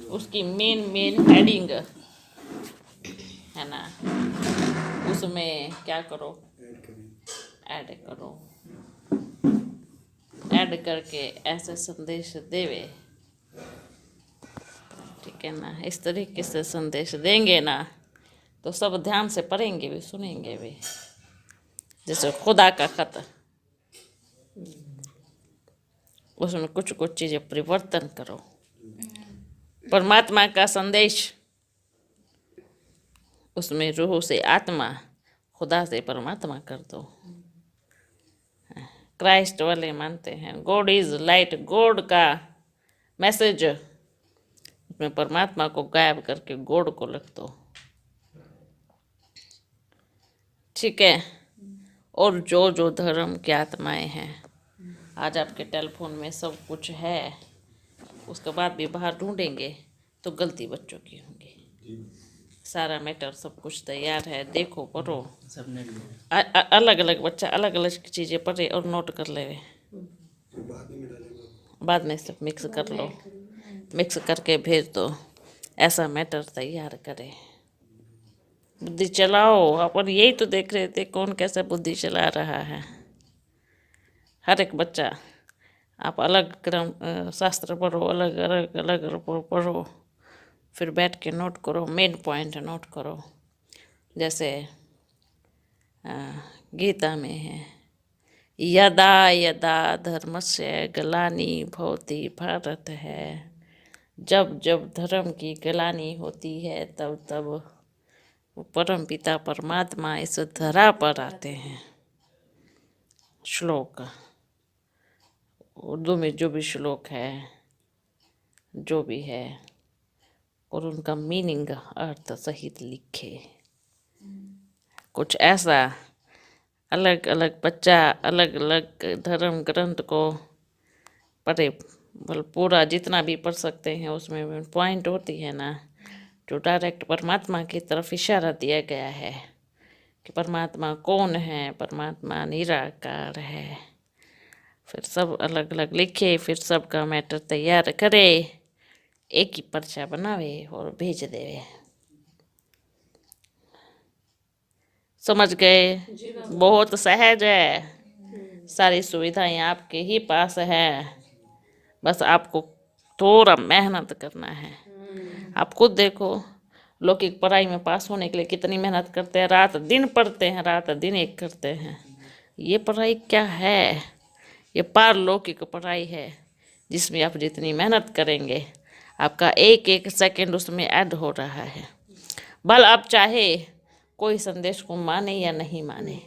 उसकी main heading है ना, उसमें क्या करो, ऐड करो, ऐड करके ऐसे संदेश देवे। ठीक है ना, इस तरीके से संदेश देंगे ना तो सब ध्यान से पढ़ेंगे भी सुनेंगे भी। जैसे खुदा का खत, उसमें कुछ कुछ चीज़ें परिवर्तन करो। परमात्मा का संदेश, उसमें रूह से आत्मा, खुदा से परमात्मा कर दो। क्राइस्ट वाले मानते हैं गॉड इज लाइट, गॉड का मैसेज, उसमें परमात्मा को गायब करके गॉड को लिख दो। ठीक है। और जो जो धर्म की आत्माएं हैं, आज आपके टेलीफोन में सब कुछ है, उसके बाद भी बाहर ढूंढेंगे तो गलती बच्चों की होंगी। सारा मैटर सब कुछ तैयार है, देखो पढ़ो। अलग अलग बच्चा अलग अलग चीज़ें पढ़े और नोट कर ले, बाद में सब मिक्स कर लो, मिक्स करके भेज दो। ऐसा मैटर तैयार करे, बुद्धि चलाओ। अपन यही तो देख रहे थे कौन कैसे बुद्धि चला रहा है। हर एक बच्चा, आप अलग क्रम शास्त्र पढ़ो, अलग अलग अलग पढ़ो, फिर बैठ के नोट करो, मेन पॉइंट नोट करो। जैसे गीता में है, यदा यदा धर्मस्य ग्लानि भवति भारत है, जब जब धर्म की ग्लानि होती है तब तब वो परम पिता परमात्मा इस धरा पर आते हैं। श्लोक उर्दू में जो भी श्लोक है, जो भी है, और उनका मीनिंग अर्थ सहित लिखे। कुछ ऐसा अलग अलग बच्चा अलग अलग धर्म ग्रंथ को पढ़े, बल पूरा जितना भी पढ़ सकते हैं। उसमें पॉइंट होती है ना, जो डायरेक्ट परमात्मा की तरफ इशारा दिया गया है कि परमात्मा कौन है, परमात्मा निराकार है। फिर सब अलग अलग लिखे, फिर सबका मैटर तैयार करे, एक ही पर्चा बनावे और भेज देवे। समझ गए? बहुत सहज है, सारी सुविधाएं आपके ही पास है, बस आपको थोड़ा मेहनत करना है। आप खुद देखो, लौकिक पढ़ाई में पास होने के लिए कितनी मेहनत करते हैं, रात दिन पढ़ते हैं, रात दिन एक करते हैं। ये पढ़ाई क्या है? ये पारलौकिक पढ़ाई है, जिसमें आप जितनी मेहनत करेंगे आपका एक एक सेकंड उसमें ऐड हो रहा है। भल आप चाहे कोई संदेश को माने या नहीं माने,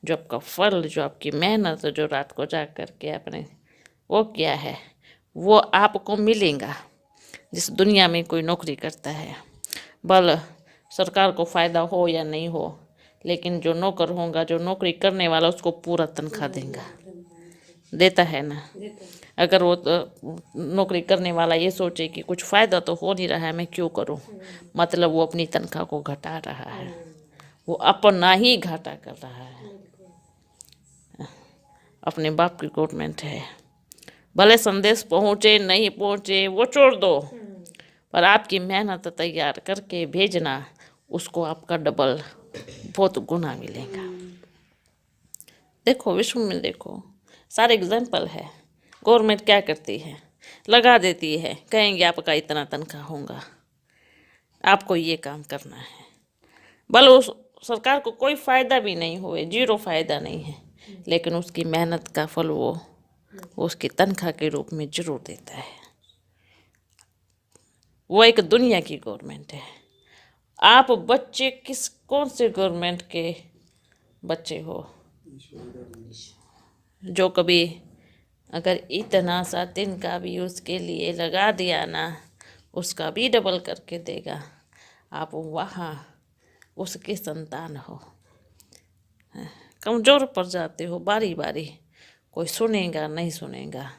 जो आपका फल, जो आपकी मेहनत, जो रात को जा करके आपने वो किया है, वो आपको मिलेगा। जिस दुनिया में कोई नौकरी करता है, भल सरकार को फ़ायदा हो या नहीं हो, लेकिन जो नौकर होगा, जो नौकरी करने वाला, उसको पूरा तनख्वाह देगा, देता है ना। अगर वो नौकरी करने वाला ये सोचे कि कुछ फ़ायदा तो हो नहीं रहा है, मैं क्यों करूं, मतलब वो अपनी तनख्वाह को घटा रहा है, वो अपना ही घाटा कर रहा है। अपने बाप की गवर्नमेंट है, भले संदेश पहुँचे नहीं पहुँचे वो छोड़ दो, पर आपकी मेहनत तैयार करके भेजना, उसको आपका डबल बहुत गुना मिलेगा। देखो विश्व में देखो, सारे एग्जाम्पल है। गवर्नमेंट क्या करती है, लगा देती है, कहेंगे आपका इतना तनख्वाह होगा, आपको ये काम करना है। भले उस सरकार को कोई फ़ायदा भी नहीं हुए, जीरो फ़ायदा नहीं है, लेकिन उसकी मेहनत का फल वो उसकी तनख्वाह के रूप में जरूर देता है। वो एक दुनिया की गवर्नमेंट है। आप बच्चे कौन से गवर्नमेंट के बच्चे हो? जो कभी अगर इतना सा तिनका भी उसके लिए लगा दिया ना, उसका भी डबल करके देगा। आप वहाँ उसके संतान हो। कमज़ोर पड़ जाते हो बारी बारी, कोई सुनेगा नहीं सुनेगा,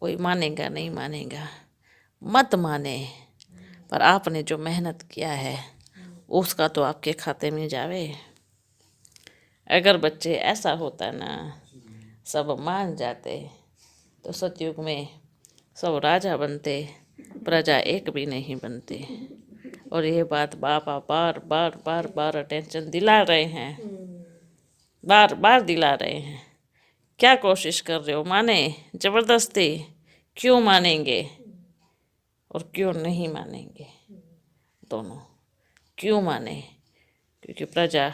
कोई मानेगा नहीं मानेगा, मत माने, पर आपने जो मेहनत किया है उसका तो आपके खाते में जावे। अगर बच्चे ऐसा होता ना, सब मान जाते, तो सतयुग में सब राजा बनते, प्रजा एक भी नहीं बनती। और ये बात बाबा बार बार बार बार अटेंशन दिला रहे हैं, बार बार दिला रहे हैं। क्या कोशिश कर रहे हो, माने जबरदस्ती? क्यों मानेंगे और क्यों नहीं मानेंगे? दोनों क्यों माने? क्योंकि प्रजा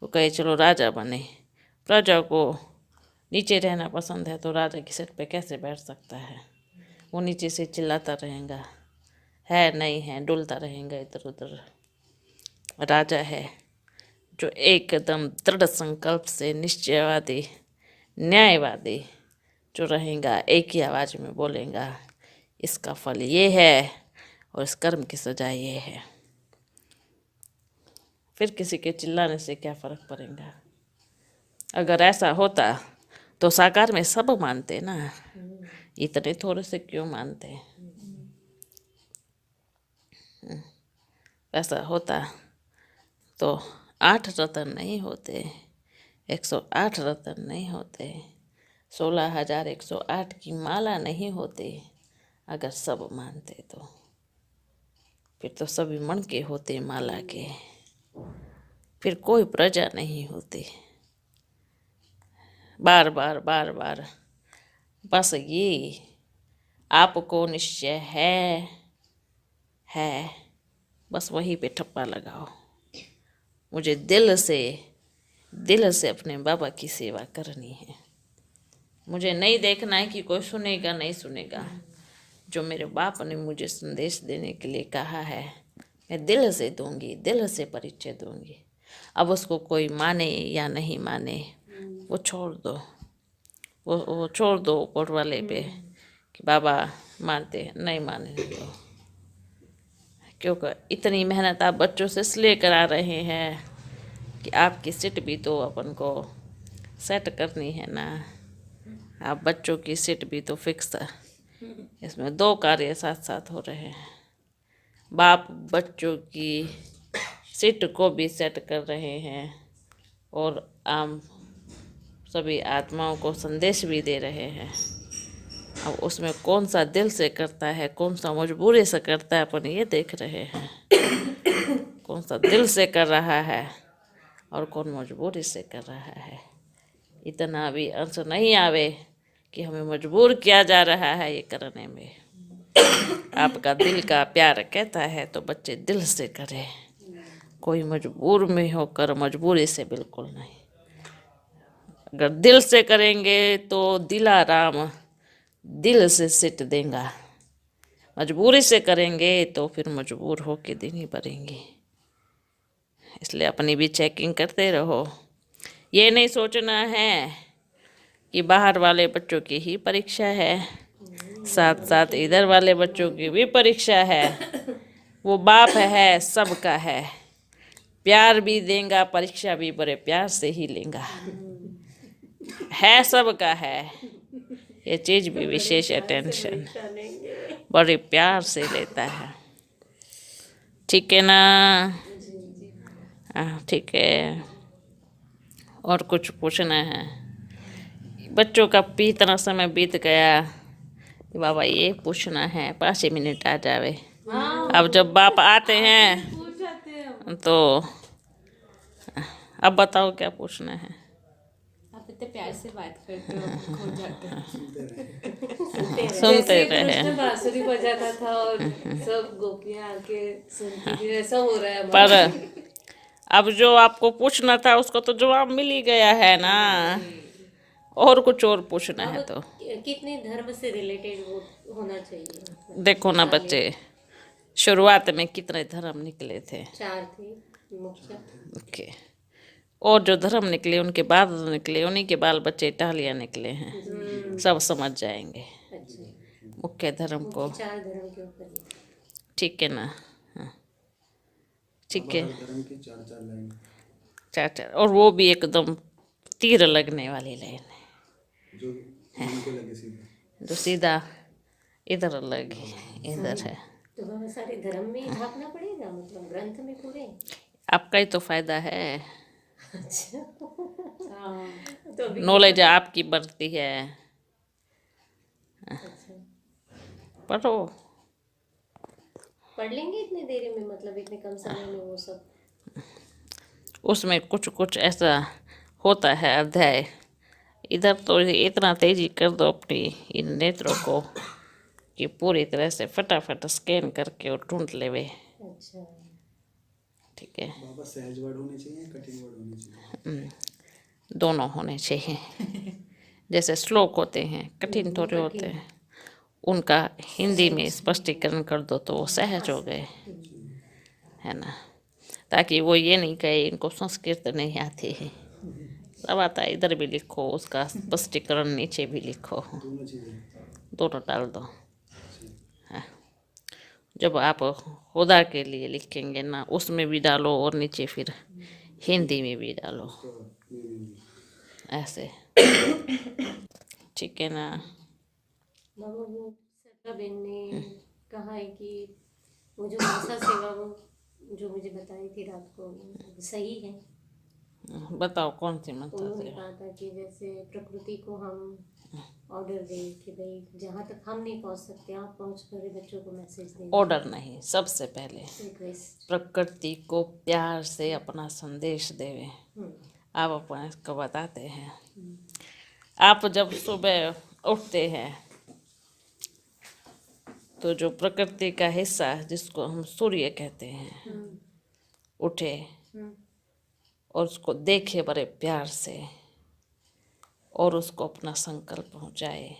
को कहे चलो राजा बने, प्रजा को नीचे रहना पसंद है, तो राजा की सीट पे कैसे बैठ सकता है? वो नीचे से चिल्लाता रहेगा, है नहीं है, डुलता रहेगा इधर उधर। राजा है जो एकदम दृढ़ संकल्प से निश्चयवादी, न्यायवादी जो रहेगा, एक ही आवाज़ में बोलेगा इसका फल ये है और इस कर्म की सजा ये है। फिर किसी के चिल्लाने से क्या फ़र्क पड़ेगा? अगर ऐसा होता तो साकार में सब मानते ना, इतने थोड़े से क्यों मानते? ऐसा होता तो 8 रतन नहीं होते, 108 रतन नहीं होते, 16,108 की माला नहीं होती। अगर सब मानते तो फिर तो सभी मन के होते माला के, फिर कोई प्रजा नहीं होती। बार बार बार बार बस ये आपको निश्चय है, बस वहीं पे ठप्पा लगाओ। मुझे दिल से अपने बाबा की सेवा करनी है। मुझे नहीं देखना है कि कोई सुनेगा नहीं सुनेगा। जो मेरे बाप ने मुझे संदेश देने के लिए कहा है, मैं दिल से दूंगी, दिल से परिचय दूंगी। अब उसको कोई माने या नहीं माने वो छोड़ दो, वो छोड़ दो ऊपर वाले पे कि बाबा मानते नहीं माने तो। क्योंकि इतनी मेहनत आप बच्चों से इसलिए करा रहे हैं कि आपकी सीट भी तो अपन को सेट करनी है ना। आप बच्चों की सीट भी तो फिक्स है, इसमें 2 कार्य साथ साथ हो रहे हैं। बाप बच्चों की सीट को भी सेट कर रहे हैं और आम सभी आत्माओं को संदेश भी दे रहे हैं। अब उसमें कौन सा दिल से करता है, कौन सा मजबूरी से करता है, अपन ये देख रहे हैं। कौन सा दिल से कर रहा है और कौन मजबूरी से कर रहा है। इतना भी अंश नहीं आवे कि हमें मजबूर किया जा रहा है ये करने में। आपका दिल का प्यार कहता है तो बच्चे दिल से करें, कोई मजबूर में होकर मजबूरी से बिल्कुल नहीं। अगर दिल से करेंगे तो दिलाराम दिल से सिट देगा, मजबूरी से करेंगे तो फिर मजबूर होके देनी पड़ेंगी। इसलिए अपनी भी चेकिंग करते रहो। ये नहीं सोचना है कि बाहर वाले बच्चों की ही परीक्षा है, साथ साथ इधर वाले बच्चों की भी परीक्षा है। वो बाप है, सबका है, प्यार भी देगा, परीक्षा भी बड़े प्यार से ही लेगा। है सबका है, ये चीज़ भी विशेष अटेंशन बड़े प्यार से लेता है। ठीक है ना? ठीक है। और कुछ पूछना है? बच्चों का भी इतना समय बीत गया कि बाबा ये पूछना है, 5 मिनट आ जावे। अब जब बाप आते हैं तो अब बताओ क्या पूछना है? आप इतने प्यार से बात करते हो, खो जाते हो। सुनते जैसे रहे। कृष्ण बांसुरी बजाता था और सब गोपियां आके सुनती थी, ऐसा हो रहा है पर हमारा। अब जो आपको पूछना था उसका तो जवाब मिल ही गया है ना, और कुछ और पूछना है तो कितने धर्म से रिलेटेड होना चाहिए? देखो ना बच्चे, शुरुआत में कितने धर्म निकले थे? 4 थे मुख्य। ओके। और जो धर्म निकले उनके बाद निकले, उन्हीं के बाल बच्चे टहलियाँ निकले हैं, सब समझ जाएंगे अच्छा, मुख्य धर्म को। 4 धर्म के ऊपर। ठीक है ना? हाँ ठीक है। चार, और वो भी एकदम तीर लगने वाली लाइन है, जो सीधा इधर लगे, इधर है। तो हमें सारे धर्म में ही झांकना पड़ेगा, मतलब ग्रंथ में पूरे? आपका ही तो फायदा है, अच्छा। तो अभी नॉलेज आपकी बढ़ती है। अच्छा। पढ़ो, पढ़ लेंगे इतने देरी में, मतलब इतने कम समय में वो सब? उसमें कुछ कुछ ऐसा होता है अध्याय। इधर तो इतना तेजी कर दो अपनी इन नेत्रों को कि पूरी तरह से फटाफट स्कैन करके और ढूंढ लेवे। अच्छा। ठीक है, बाबा सहज वर्ड होने चाहिए, कठिन वर्ड होने चाहिए? दोनों होने चाहिए। जैसे श्लोक होते हैं कठिन थोड़े होते हैं, उनका हिंदी में स्पष्टीकरण कर दो तो वो सहज हो गए, है ना। ताकि वो ये नहीं कहे इनको संस्कृत नहीं आती है। सब आता है, इधर भी लिखो, उसका स्पष्टीकरण नीचे भी लिखो, दोनों चीजें। दोनों डाल दो। हाँ। जब आप खुदा के लिए लिखेंगे ना, उसमें भी डालो और नीचे फिर हिंदी में भी डालो, ऐसे। ठीक है ना। बाबा वो सरला बहन ने कहा है कि वो जो मनसा सेवा वो जो मुझे बताई थी रात को, वो सही है? बताओ कौन सी मनसा उन्होंने से। कहा था कि जैसे प्रकृति को हम ऑर्डर दें कि भाई जहाँ तक हम नहीं पहुँच सकते आप पहुँच कर बच्चों को मैसेज दें। ऑर्डर नहीं, सबसे पहले रिक्वेस्ट। प्रकृति को प्यार से अपना संदेश देवे। आप अपने को बताते हैं, आप जब सुबह उठते हैं तो जो प्रकृति का हिस्सा जिसको हम सूर्य कहते हैं उठे और उसको देखे बड़े प्यार से और उसको अपना संकल्प पहुँचाए।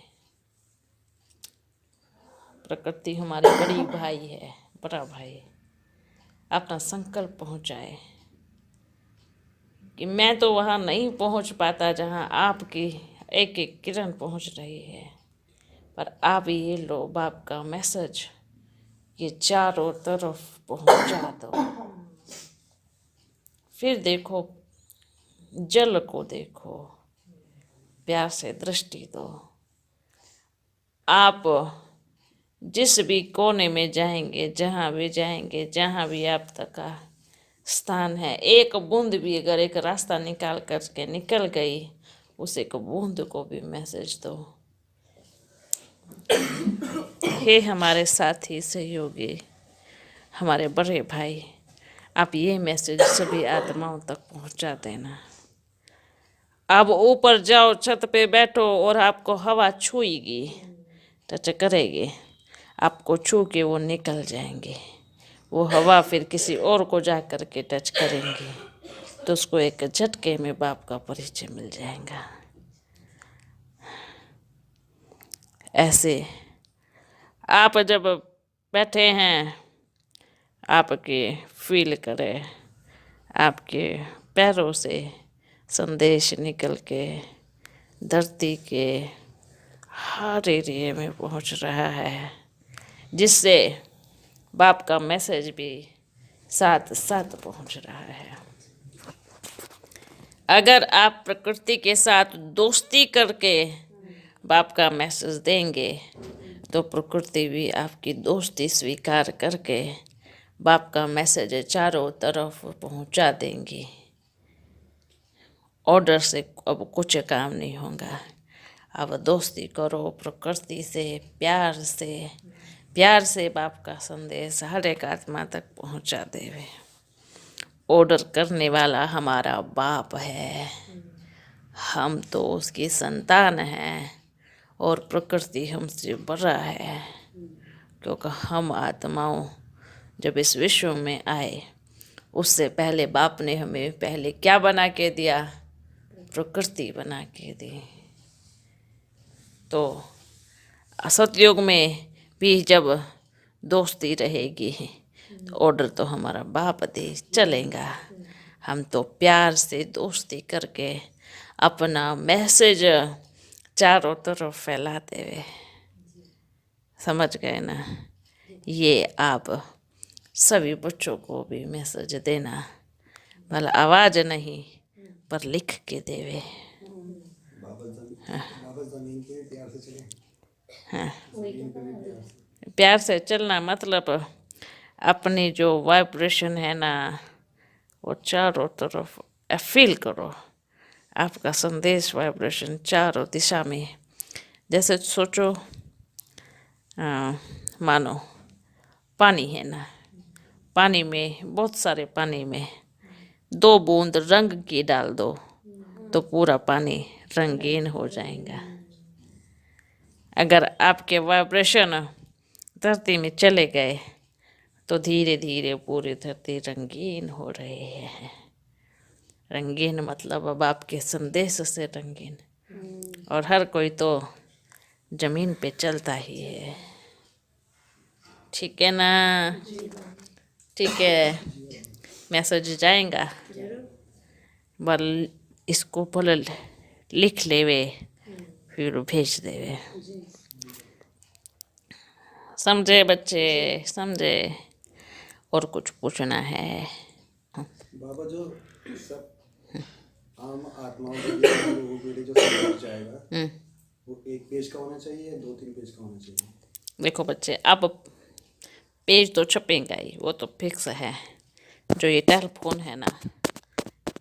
प्रकृति हमारी बड़ी भाई है, बड़ा भाई। अपना संकल्प पहुँचाए कि मैं तो वहाँ नहीं पहुँच पाता जहाँ आपकी एक एक किरण पहुँच रही है, पर आप ये लो बाप का मैसेज, ये चारों तरफ पहुँचा दो। फिर देखो, जल को देखो, प्यार से दृष्टि दो। आप जिस भी कोने में जाएंगे, जहाँ भी जाएंगे, जहाँ भी आप तक का स्थान है, एक बूंद भी अगर एक रास्ता निकाल करके निकल गई, उस एक बूंद को भी मैसेज दो। हे हमारे साथी सहयोगी, हमारे बड़े भाई, आप ये मैसेज सभी आत्माओं तक पहुंचा देना। अब ऊपर जाओ, छत पे बैठो और आपको हवा छुएगी, टच करेगी, आपको छू के वो निकल जाएंगे। वो हवा फिर किसी और को जा कर के टच करेंगी तो उसको एक झटके में बाप का परिचय मिल जाएगा। ऐसे आप जब बैठे हैं, आपके फील करें, आपके पैरों से संदेश निकल के धरती के हर एरिया में पहुंच रहा है, जिससे बाप का मैसेज भी साथ साथ पहुंच रहा है। अगर आप प्रकृति के साथ दोस्ती करके बाप का मैसेज देंगे तो प्रकृति भी आपकी दोस्ती स्वीकार करके बाप का मैसेज चारों तरफ पहुंचा देंगी। ऑर्डर से अब कुछ काम नहीं होगा। अब दोस्ती करो प्रकृति से, प्यार से बाप का संदेश हर एक आत्मा तक पहुंचा देवे। ऑर्डर करने वाला हमारा बाप है, हम तो उसकी संतान हैं और प्रकृति हमसे बड़ा है, क्योंकि हम आत्माओं जब इस विश्व में आए उससे पहले बाप ने हमें पहले क्या बना के दिया? प्रकृति बना के दी। तो सतयुग में भी जब दोस्ती रहेगी तो ऑर्डर तो हमारा बाप दे चलेगा। हम तो प्यार से दोस्ती करके अपना मैसेज चारों तरफ फैलाते हुए, समझ गए ना? ये आप सभी बच्चों को भी मैसेज देना, भला आवाज़ नहीं पर लिख के देवे। बाबा जमीन पे प्यार से चले। हाँ, जमीन पे भी प्यार से। प्यार से चलना मतलब अपनी जो वाइब्रेशन है ना, वो चारों तरफ फील करो। आपका संदेश वाइब्रेशन चारों दिशा में, जैसे सोचो मानो पानी है ना, पानी में बहुत सारे पानी में 2 बूंद रंग की डाल दो तो पूरा पानी रंगीन हो जाएगा। अगर आपके वाइब्रेशन धरती में चले गए तो धीरे धीरे पूरी धरती रंगीन हो रही है। रंगीन मतलब अब आपके संदेश से रंगीन, और हर कोई तो जमीन पे चलता ही है। ठीक है ना? ठीक है, मैसेज जाएगा बल इसको बोल लिख लेवे फिर भेज देवे। समझे बच्चे? समझे? और कुछ पूछना है? बाबा जो सब आम आत्माओं के लिए लोगों के लिए जो संदेश जाएगा वो 1 पेज का होना चाहिए या 2-3 पेज का होना चाहिए? देखो बच्चे, अब पेज तो छपेगा ही, वो तो फिक्स है। जो ये टेलीफोन है ना,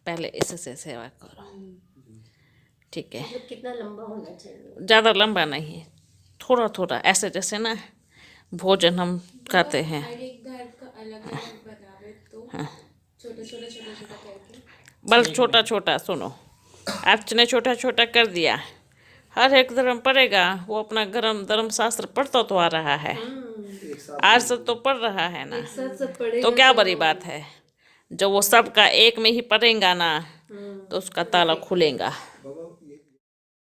पहले इससे सेवा करो। ठीक है, मतलब कितना लंबा होना चाहिए? ज़्यादा लंबा नहीं, थोड़ा थोड़ा ऐसे जैसे ना भोजन हम खाते हैं। हर एक घर का अलग अलग बनावे तो छोटा छोटा छोटा छोटा करके बल छोटा छोटा, सुनो, आपने छोटा छोटा कर दिया, हर एक धर्म पढ़ेगा, वो अपना धर्म शास्त्र पढ़ता तो आ रहा है, एक साथ आज से तो पढ़ रहा है ना, साथ सब पढ़ेगा तो क्या बड़ी बात है। जब वो सबका एक में ही पढ़ेगा ना तो उसका ताला खुलेगा।